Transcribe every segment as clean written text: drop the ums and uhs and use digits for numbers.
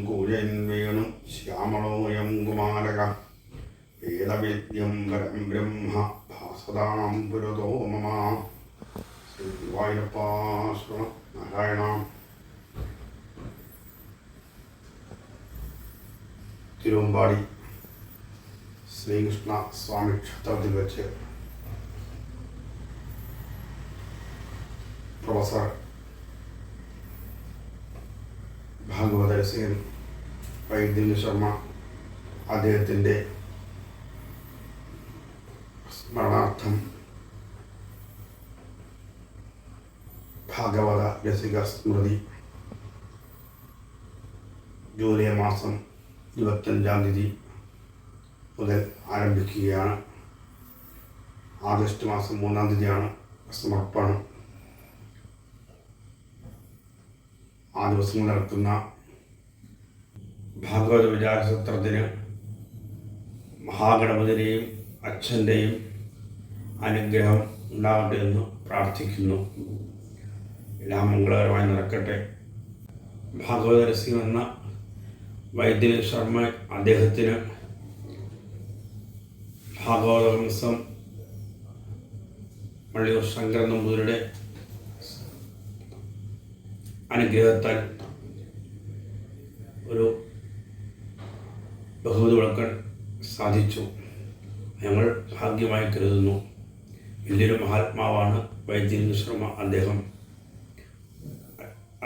കൂജൻ വേണു ശ്യാമളോയം കുമാരക വേദവേദ്യം പരം ബ്രഹ്മ ഭാസതാം പുരതോ മമ. ശ്രീ ഗുരുവായൂരപ്പ നാരായണ. തിരുവമ്പാടി ശ്രീകൃഷ്ണ സ്വാമി ക്ഷേത്രത്തിൽ വെച്ച് പ്രൊഫസർ ഭാഗവത രസികൻ വൈദ്യൻ ശർമ്മ അദ്ദേഹത്തിൻ്റെ സ്മരണാർത്ഥം ഭാഗവത രസിക സ്മൃതി ജൂലൈ മാസം 25-ാം തീയതി മുതൽ ആരംഭിക്കുകയാണ്. ആഗസ്റ്റ് മാസം 3-ാം തീയതിയാണ് സമർപ്പണം. ആ ദിവസം നടത്തുന്ന ഭാഗവത വിചാരസത്രത്തിന് മഹാഗണപതിയുടെയും അച്ഛൻ്റെയും അനുഗ്രഹം ഉണ്ടാകട്ടെ എന്ന് പ്രാർത്ഥിക്കുന്നു. എല്ലാം മംഗളകരമായി നടക്കട്ടെ. ഭാഗവത രസികൻ എന്ന വൈദ്യൻ ശർമ്മ അദ്ദേഹത്തിന് ഭാഗവതവംശം വള്ളിയൂർ ശങ്കരൻ നമ്പൂതിരിയുടെ അനുഗ്രഹത്താൽ ഒരു ബഹുമതി കൊടുക്കാൻ സാധിച്ചു. ഞങ്ങൾ ഭാഗ്യമായി കരുതുന്നു. വലിയൊരു മഹാത്മാവാണ് വൈദ്യൻ ശർമ്മ അദ്ദേഹം.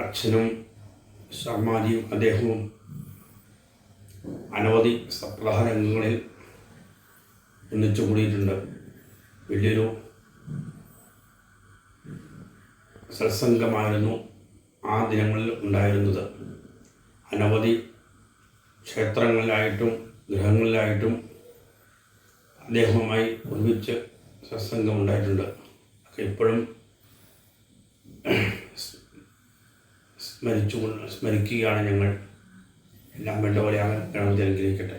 അച്ഛനും ശർമാജിയും അദ്ദേഹവും അനവധി സപ്താഹ രംഗങ്ങളിൽ ഒന്നിച്ചു കൂടിയിട്ടുണ്ട്. വലിയൊരു സത്സംഗമായിരുന്നു ആ ദിനങ്ങളിൽ ഉണ്ടായിരുന്നത്. അനവധി ക്ഷേത്രങ്ങളിലായിട്ടും ഗൃഹങ്ങളിലായിട്ടും അദ്ദേഹവുമായി ഒരുമിച്ച് സത്സംഗം ഉണ്ടായിട്ടുണ്ട്. ഒക്കെ ഇപ്പോഴും സ്മരിക്കുകയാണ് ഞങ്ങൾ. എല്ലാം വേണ്ട പോലെ ഗണപതി അനുഗ്രഹിക്കട്ടെ.